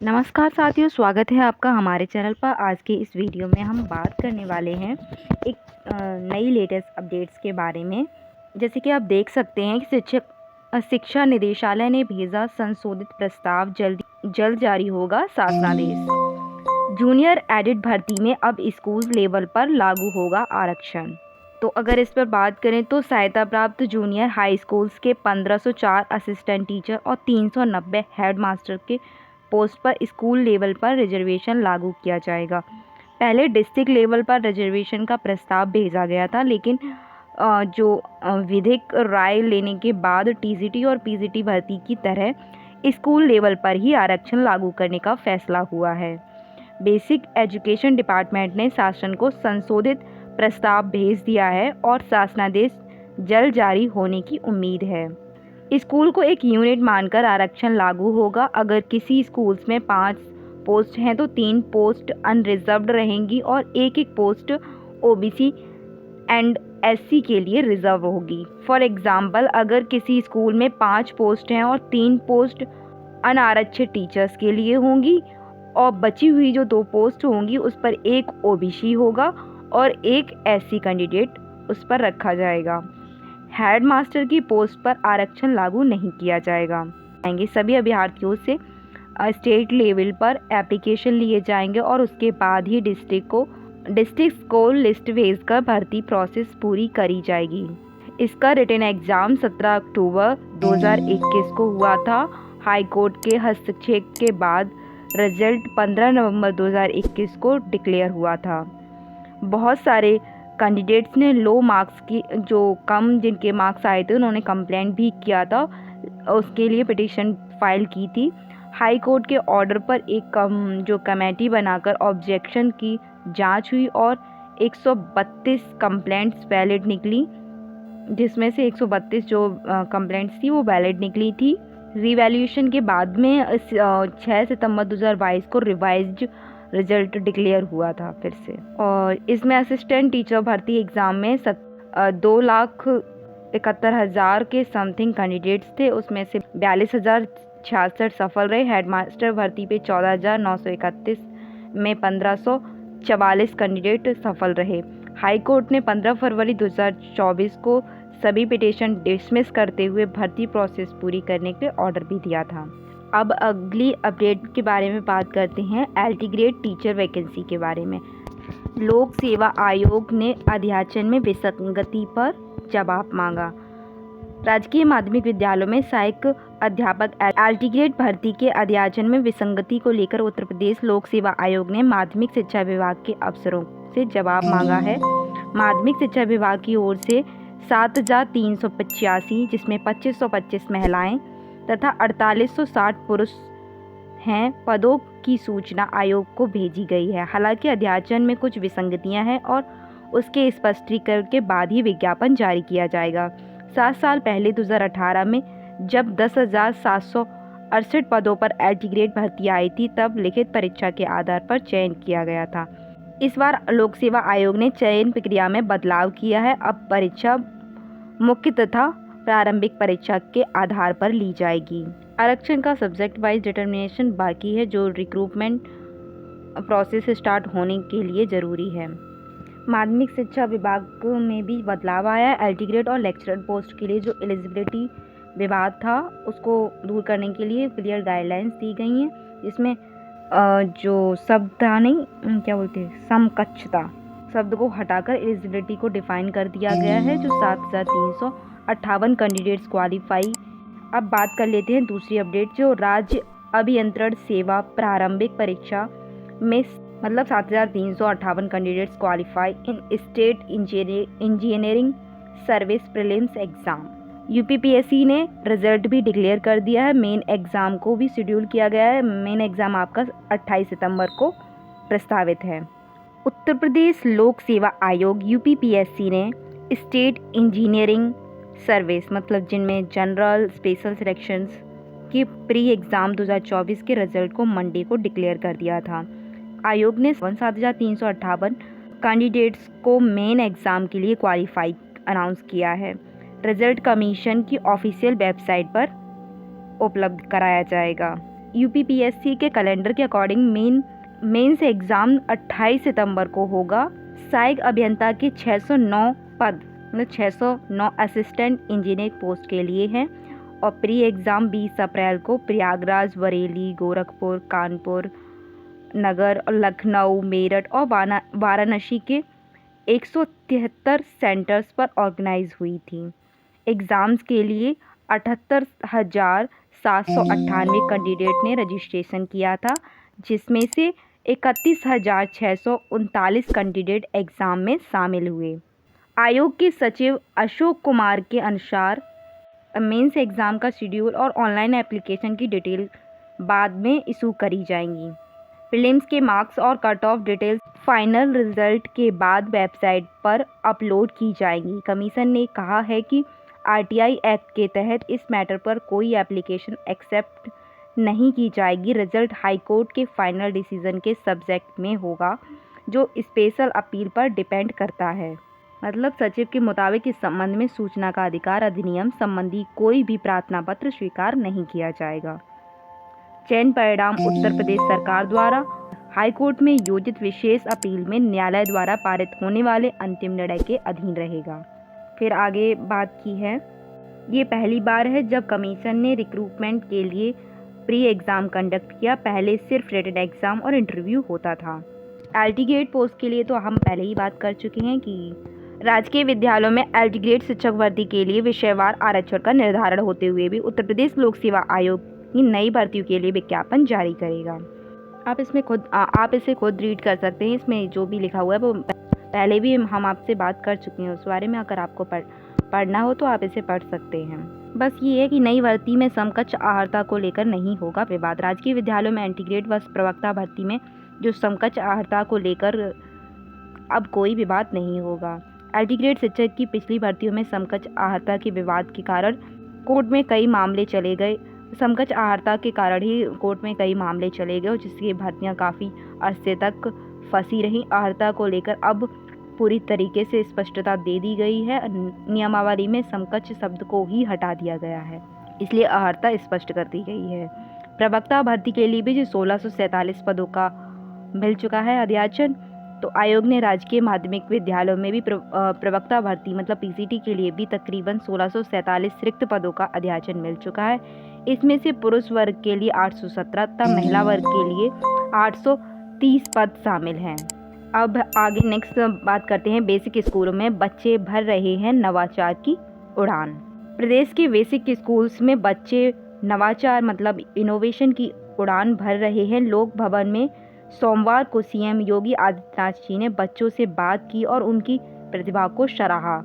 नमस्कार साथियों, स्वागत है आपका हमारे चैनल पर। आज के इस वीडियो में हम बात करने वाले हैं एक नई लेटेस्ट अपडेट्स के बारे में। जैसे कि आप देख सकते हैं कि शिक्षा निदेशालय ने भेजा संशोधित प्रस्ताव, जल्द जारी होगा शासनादेश। जूनियर एडिट भर्ती में अब स्कूल लेवल पर लागू होगा आरक्षण। तो अगर इस पर बात करें तो सहायता प्राप्त जूनियर हाई स्कूल्स के 1504 असिस्टेंट टीचर और 390 हेड मास्टर के पोस्ट पर स्कूल लेवल पर रिजर्वेशन लागू किया जाएगा। पहले डिस्ट्रिक्ट लेवल पर रिजर्वेशन का प्रस्ताव भेजा गया था, लेकिन विधिक राय लेने के बाद टीजीटी और पीजीटी भर्ती की तरह स्कूल लेवल पर ही आरक्षण लागू करने का फैसला हुआ है। बेसिक एजुकेशन डिपार्टमेंट ने शासन को संशोधित प्रस्ताव भेज दिया है और शासनादेश जल्द जारी होने की उम्मीद है। स्कूल को एक यूनिट मानकर आरक्षण लागू होगा। अगर किसी स्कूल्स में 5 पोस्ट हैं तो 3 पोस्ट अनरिजर्व्ड रहेंगी और एक पोस्ट ओबीसी एंड एससी के लिए रिजर्व होगी। फॉर एग्जाम्पल, अगर किसी स्कूल में 5 पोस्ट हैं और 3 पोस्ट अनारक्षित टीचर्स के लिए होंगी और बची हुई जो 2 पोस्ट होंगी उस पर एक ओबीसी होगा और एक एससी कैंडिडेट उस पर रखा जाएगा। हेड मास्टर की पोस्ट पर आरक्षण लागू नहीं किया जाएगा। सभी अभ्यर्थियों से स्टेट लेवल पर एप्लीकेशन लिए जाएंगे और उसके बाद ही डिस्ट्रिक्ट को लिस्ट भेजकर भर्ती प्रोसेस पूरी करी जाएगी। इसका रिटन एग्जाम 17 अक्टूबर 2021 को हुआ था। हाई कोर्ट के हस्तक्षेप के बाद रिजल्ट 15 नवंबर 2021 को डिक्लेयर हुआ था। बहुत सारे कैंडिडेट्स ने लो मार्क्स की, जो कम जिनके मार्क्स आए थे, उन्होंने कंप्लेंट भी किया था, उसके लिए पिटीशन फाइल की थी। हाई कोर्ट के ऑर्डर पर एक जो कमेटी बनाकर ऑब्जेक्शन की जांच हुई और 132 कंप्लेंट्स वैलिड निकली, जिसमें से 132 जो कंप्लेंट्स थी वो वैलिड निकली थी। रिवैल्यूएशन के बाद में 6 सितंबर 2022 को रिवाइज्ड रिजल्ट डिक्लेयर हुआ था फिर से। और इसमें असिस्टेंट टीचर भर्ती एग्ज़ाम में 2,71,000 के समथिंग कैंडिडेट्स थे, उसमें से 42,066 सफल रहे। हेडमास्टर भर्ती पे 14,931 में 1,544 कैंडिडेट सफल रहे। हाई कोर्ट ने 15 फरवरी 2024 को सभी पिटीशन डिसमिस करते हुए भर्ती प्रोसेस पूरी करने के ऑर्डर भी दिया था। अब अगली अपडेट के बारे में बात करते हैं, एलटी ग्रेड टीचर वैकेंसी के बारे में। लोक सेवा आयोग ने अध्याचन में विसंगति पर जवाब मांगा। राजकीय माध्यमिक विद्यालयों में सहायक अध्यापक एलटी ग्रेड भर्ती के अध्याचन में विसंगति को लेकर उत्तर प्रदेश लोक सेवा आयोग ने माध्यमिक शिक्षा विभाग के अफसरों से जवाब मांगा है। माध्यमिक शिक्षा विभाग की ओर से 7,385, जिसमें 2,525 महिलाएं तथा 4,860 पुरुष हैं, पदों की सूचना आयोग को भेजी गई है। हालांकि अध्याचन में कुछ विसंगतियां हैं और उसके स्पष्टीकरण के बाद ही विज्ञापन जारी किया जाएगा। 7 साल पहले 2018 में जब 10,768 पदों पर एलटी ग्रेड भर्ती आई थी, तब लिखित परीक्षा के आधार पर चयन किया गया था। इस बार लोक सेवा आयोग ने चयन प्रक्रिया में बदलाव किया है। अब परीक्षा मुख्य तथा प्रारंभिक परीक्षा के आधार पर ली जाएगी। आरक्षण का सब्जेक्ट वाइज डिटर्मिनेशन बाकी है, जो रिक्रूटमेंट प्रोसेस स्टार्ट होने के लिए ज़रूरी है। माध्यमिक शिक्षा विभाग में भी बदलाव आया है। एलटी ग्रेड और लेक्चरर पोस्ट के लिए जो एलिजिबिलिटी विवाद था उसको दूर करने के लिए क्लियर गाइडलाइंस दी गई हैं, जिसमें जो शब्द नहीं क्या बोलते हैं, समकक्षता शब्द को हटाकर एलिजिबिलिटी को डिफाइन कर दिया गया है, जो 7,358 कैंडिडेट्स क्वालिफाई। अब बात कर लेते हैं दूसरी अपडेट, जो राज्य अभियंत्रण सेवा प्रारंभिक परीक्षा में 7,358 कैंडिडेट्स क्वालिफाई इन state engineering service prelims exam. UPPSC ने रिजल्ट भी डिक्लेयर कर दिया है। मेन एग्ज़ाम को भी शेड्यूल किया गया है। मेन एग्ज़ाम आपका 28 सितंबर को प्रस्तावित है। उत्तर प्रदेश लोक सेवा आयोग यूपीपीएससी ने स्टेट इंजीनियरिंग सर्विस, जिनमें जनरल स्पेशल सिलेक्शंस की प्री एग्ज़ाम 2024 के रिजल्ट को मंडे को डिक्लेयर कर दिया था। आयोग ने 7,358 कैंडिडेट्स को मेन एग्ज़ाम के लिए क्वालिफाई अनाउंस किया है। रिजल्ट कमीशन की ऑफिशियल वेबसाइट पर उपलब्ध कराया जाएगा। यूपीपीएससी के कैलेंडर के अकॉर्डिंग मेंस एग्ज़ाम 28 सितंबर को होगा। सहायक अभियंता के 609 पद मतलब 609 असिस्टेंट इंजीनियर पोस्ट के लिए हैं और प्री एग्ज़ाम 20 अप्रैल को प्रयागराज, बरेली, गोरखपुर, कानपुर नगर और लखनऊ, मेरठ और वाराणसी के 173 सेंटर्स पर ऑर्गेनाइज हुई थी। एग्ज़ाम्स के लिए 78,798 कैंडिडेट ने रजिस्ट्रेशन किया था, जिसमें से 31,639 कैंडिडेट एग्ज़ाम में शामिल हुए। आयोग के सचिव अशोक कुमार के अनुसार मेंस एग्ज़ाम का शेड्यूल और ऑनलाइन एप्लीकेशन की डिटेल बाद में इशू करी जाएंगी। प्रीलिम्स के मार्क्स और cut off details final result के बाद वेबसाइट पर अपलोड की जाएंगी। कमीशन ने कहा है कि आरटीआई एक्ट के तहत इस मैटर पर कोई एप्लीकेशन एक्सेप्ट नहीं की जाएगी। रिजल्ट हाईकोर्ट के फाइनल डिसीजन के सब्जेक्ट में होगा, जो स्पेशल अपील पर डिपेंड करता है। मतलब सचिव के मुताबिक इस संबंध में सूचना का अधिकार अधिनियम संबंधी कोई भी प्रार्थना पत्र स्वीकार नहीं किया जाएगा। चयन परिणाम उत्तर प्रदेश सरकार द्वारा हाईकोर्ट में योजित विशेष अपील में न्यायालय द्वारा पारित होने वाले अंतिम निर्णय के अधीन रहेगा। फिर आगे बात की है, ये पहली बार है जब कमीशन ने रिक्रूटमेंट के लिए प्री एग्ज़ाम कंडक्ट किया। पहले सिर्फ रिटन एग्ज़ाम और इंटरव्यू होता था। एलटी ग्रेड पोस्ट के लिए तो हम पहले ही बात कर चुके हैं कि राजकीय विद्यालयों में एलटी ग्रेड शिक्षक भर्ती के लिए विषयवार आरक्षण का निर्धारण होते हुए भी उत्तर प्रदेश लोक सेवा आयोग की नई भर्तियों के लिए विज्ञापन जारी करेगा। आप इसे खुद रीड कर सकते हैं। इसमें जो भी लिखा हुआ है वो पहले भी हम आपसे बात कर चुके हैं उस बारे में। अगर आपको पढ़ना हो तो आप इसे पढ़ सकते हैं। बस ये है कि नई भर्ती में समकक्ष अर्हता को लेकर नहीं होगा विवाद। राजकीय विद्यालयों में एंटीग्रेड व प्रवक्ता भर्ती में जो समकक्ष अर्हता को लेकर अब कोई विवाद नहीं होगा। एंटीग्रेड शिक्षक की पिछली भर्तियों में समकक्ष अर्हता के विवाद के कारण कोर्ट में कई मामले चले गए। समकक्ष अर्हता के कारण ही कोर्ट में कई मामले चले गए, जिसकी भर्तियां काफ़ी अरसे तक फंसी रहीं। अर्हता को लेकर अब पूरी तरीके से स्पष्टता दे दी गई है। नियमावली में समकक्ष शब्द को ही हटा दिया गया है, इसलिए अर्हता स्पष्ट कर दी गई है। प्रवक्ता भर्ती के लिए भी जो 1647 पदों का मिल चुका है अध्याचन, तो आयोग ने राजकीय माध्यमिक विद्यालयों में भी प्रवक्ता भर्ती मतलब पीसीटी के लिए भी तकरीबन 1647 रिक्त पदों का अध्याचन मिल चुका है। इसमें से पुरुष वर्ग के लिए 817 तथा महिला वर्ग के लिए 830 पद शामिल हैं। अब आगे नेक्स्ट बात करते हैं। बेसिक स्कूलों में बच्चे भर रहे हैं नवाचार की उड़ान। प्रदेश के बेसिक स्कूल्स में बच्चे नवाचार मतलब इनोवेशन की उड़ान भर रहे हैं। लोक भवन में सोमवार को सीएम योगी आदित्यनाथ जी ने बच्चों से बात की और उनकी प्रतिभा को सराहा।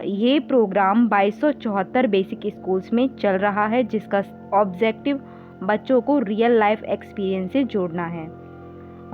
ये प्रोग्राम 2274 बेसिक स्कूल्स में चल रहा है, जिसका ऑब्जेक्टिव बच्चों को रियल लाइफ एक्सपीरियंस से जोड़ना है।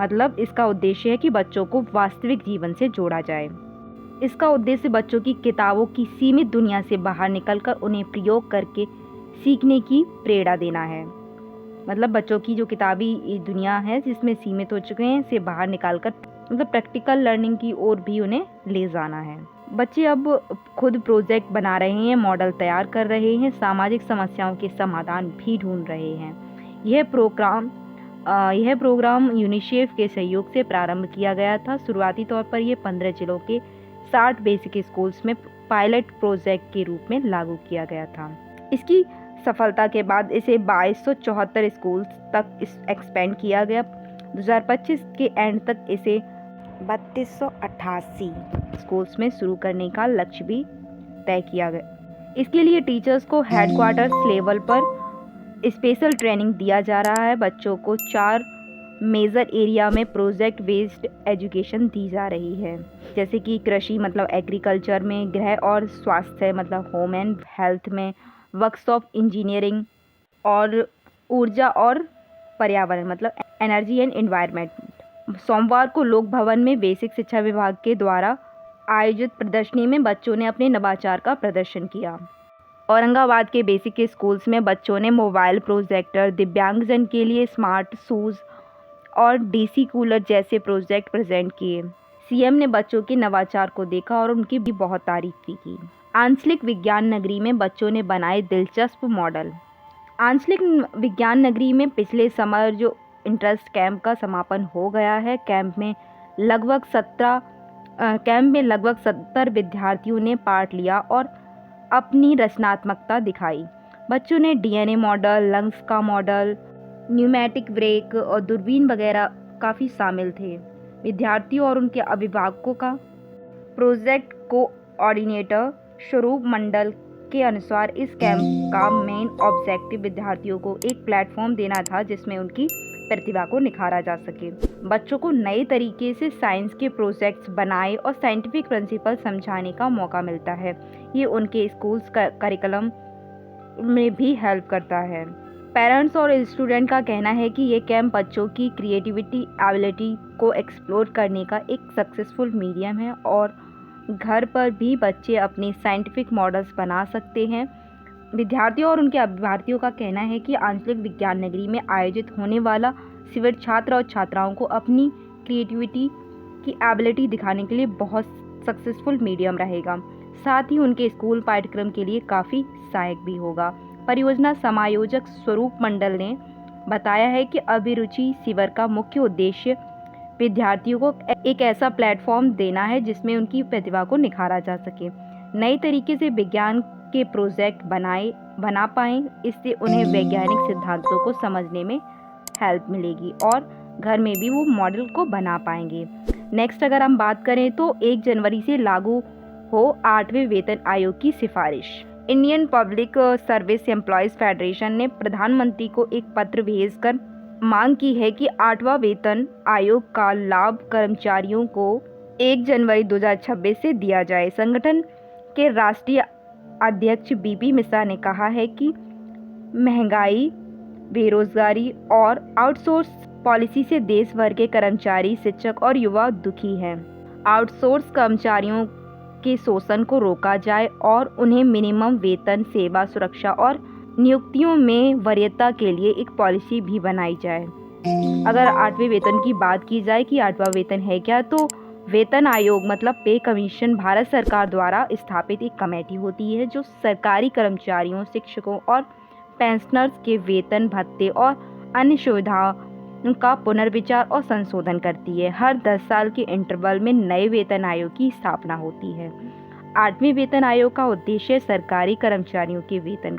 मतलब इसका उद्देश्य है कि बच्चों को वास्तविक जीवन से जोड़ा जाए। इसका उद्देश्य बच्चों की किताबों की सीमित दुनिया से बाहर निकलकर उन्हें प्रयोग करके सीखने की प्रेरणा देना है। मतलब बच्चों की जो किताबी दुनिया है जिसमें सीमित हो चुके हैं, से बाहर निकालकर मतलब प्रैक्टिकल लर्निंग की ओर भी उन्हें ले जाना है। बच्चे अब खुद प्रोजेक्ट बना रहे हैं, मॉडल तैयार कर रहे हैं, सामाजिक समस्याओं के समाधान भी ढूंढ रहे हैं। यह प्रोग्राम यूनिसेफ के सहयोग से प्रारंभ किया गया था। शुरुआती तौर पर यह 15 जिलों के 60 बेसिक स्कूल्स में पायलट प्रोजेक्ट के रूप में लागू किया गया था। इसकी सफलता के बाद इसे 2274 स्कूल्स तक एक्सपेंड किया गया। 2025 के एंड तक इसे 3288 स्कूल्स में शुरू करने का लक्ष्य भी तय किया गया। इसके लिए टीचर्स को हेडक्वार्टर्स लेवल पर स्पेशल ट्रेनिंग दिया जा रहा है। बच्चों को 4 मेजर एरिया में प्रोजेक्ट बेस्ड एजुकेशन दी जा रही है, जैसे कि कृषि मतलब एग्रीकल्चर में, गृह और स्वास्थ्य मतलब होम एंड हेल्थ में, वर्कशॉप इंजीनियरिंग और ऊर्जा और पर्यावरण मतलब एनर्जी एंड एनवायरनमेंट। सोमवार को लोक भवन में बेसिक शिक्षा विभाग के द्वारा आयोजित प्रदर्शनी में बच्चों ने अपने नवाचार का प्रदर्शन किया। औरंगाबाद के बेसिक स्कूल्स में बच्चों ने मोबाइल प्रोजेक्टर, दिव्यांगजन के लिए स्मार्ट शूज़ और डीसी कूलर जैसे प्रोजेक्ट प्रेजेंट किए। सीएम ने बच्चों के नवाचार को देखा और उनकी भी बहुत तारीफ की। आंचलिक विज्ञान नगरी में बच्चों ने बनाए दिलचस्प मॉडल। आंचलिक विज्ञान नगरी में पिछले समर जो इंटरेस्ट कैंप का समापन हो गया है। कैंप में लगभग 70 विद्यार्थियों ने पार्ट लिया और अपनी रचनात्मकता दिखाई। बच्चों ने डीएनए मॉडल, लंग्स का मॉडल, न्यूमेटिक ब्रेक और दूरबीन वगैरह काफ़ी शामिल थे। विद्यार्थियों और उनके अभिभावकों का प्रोजेक्ट कोऑर्डिनेटर स्वरूप मंडल के अनुसार इस कैंप का मेन ऑब्जेक्टिव विद्यार्थियों को एक प्लेटफॉर्म देना था जिसमें उनकी प्रतिभा को निखारा जा सके। बच्चों को नए तरीके से साइंस के प्रोजेक्ट्स बनाए और साइंटिफिक प्रिंसिपल समझाने का मौका मिलता है। ये उनके स्कूल्स का करिकुलम में भी हेल्प करता है। पेरेंट्स और स्टूडेंट का कहना है कि ये कैंप बच्चों की क्रिएटिविटी एबिलिटी को एक्सप्लोर करने का एक सक्सेसफुल मीडियम है और घर पर भी बच्चे अपने साइंटिफिक मॉडल्स बना सकते हैं। विद्यार्थियों और उनके अभिभावकों का कहना है कि आंचलिक विज्ञान नगरी में आयोजित होने वाला शिविर छात्र और छात्राओं को अपनी क्रिएटिविटी की एबिलिटी दिखाने के लिए बहुत सक्सेसफुल मीडियम रहेगा। साथ ही उनके स्कूल पाठ्यक्रम के लिए काफ़ी सहायक भी होगा। परियोजना समायोजक स्वरूप मंडल ने बताया है कि अभिरुचि शिविर का मुख्य उद्देश्य विद्यार्थियों को एक ऐसा प्लेटफॉर्म देना है जिसमें उनकी प्रतिभा को निखारा जा सके, नए तरीके से विज्ञान के प्रोजेक्ट बना पाएं। इससे उन्हें वैज्ञानिक सिद्धांतों को समझने में हेल्प मिलेगी और घर में भी वो मॉडल को बना पाएंगे। नेक्स्ट अगर हम बात करें तो 1 जनवरी से लागू हो 8वें वेतन आयोग की सिफारिश। Indian public service employees federation ने प्रधानमंत्री को एक पत्र भेजकर मांग की है कि 8वां वेतन आयोग का लाभ कर्मचारियों को 1 जनवरी 2026 से दिया जाए। संगठन के राष्ट्रीय अध्यक्ष बीपी मिश्रा ने कहा है कि महंगाई, बेरोजगारी और आउटसोर्स पॉलिसी से देश भर के कर्मचारी, शिक्षक और युवा दुखी हैं। आउटसोर्स कर्मचारियों के शोषण को रोका जाए और उन्हें मिनिमम वेतन, सेवा सुरक्षा और नियुक्तियों में वरीयता के लिए एक पॉलिसी भी बनाई जाए। अगर 8वें वेतन की बात की जाए कि 8वां वेतन है क्या, तो वेतन आयोग मतलब पे कमीशन भारत सरकार द्वारा स्थापित एक कमेटी होती है जो सरकारी कर्मचारियों, शिक्षकों और पेंशनर्स के वेतन, भत्ते और अन्य सुविधाओं का पुनर्विचार और संशोधन करती है। हर 10 साल के इंटरवल में नए वेतन आयोग की स्थापना होती है। 8वें वेतन आयोग का उद्देश्य सरकारी कर्मचारियों के वेतन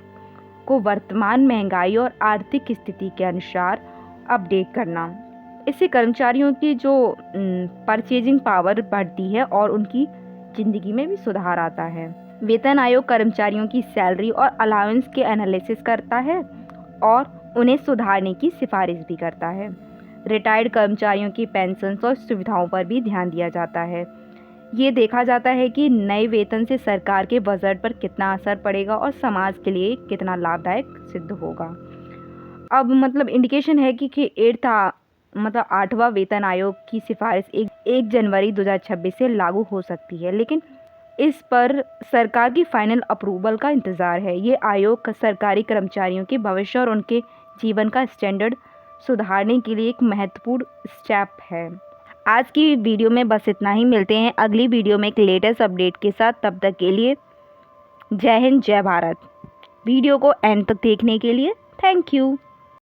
को वर्तमान महंगाई और आर्थिक स्थिति के अनुसार अपडेट करना। इससे कर्मचारियों की जो परचेजिंग पावर बढ़ती है और उनकी जिंदगी में भी सुधार आता है। वेतन आयोग कर्मचारियों की सैलरी और अलाउंस के एनालिसिस करता है और उन्हें सुधारने की सिफारिश भी करता है। रिटायर्ड कर्मचारियों की पेंशन और सुविधाओं पर भी ध्यान दिया जाता है। ये देखा जाता है कि नए वेतन से सरकार के बजट पर कितना असर पड़ेगा और समाज के लिए कितना लाभदायक सिद्ध होगा। अब मतलब इंडिकेशन है कि 8वां वेतन आयोग की सिफारिश 1 जनवरी 2026 से लागू हो सकती है, लेकिन इस पर सरकार की फाइनल अप्रूवल का इंतज़ार है। ये आयोग सरकारी कर्मचारियों के भविष्य और उनके जीवन का स्टैंडर्ड सुधारने के लिए एक महत्वपूर्ण स्टेप है। आज की वीडियो में बस इतना ही। मिलते हैं अगली वीडियो में एक लेटेस्ट अपडेट के साथ। तब तक के लिए जय हिंद, जय भारत। वीडियो को एंड तक देखने के लिए थैंक यू।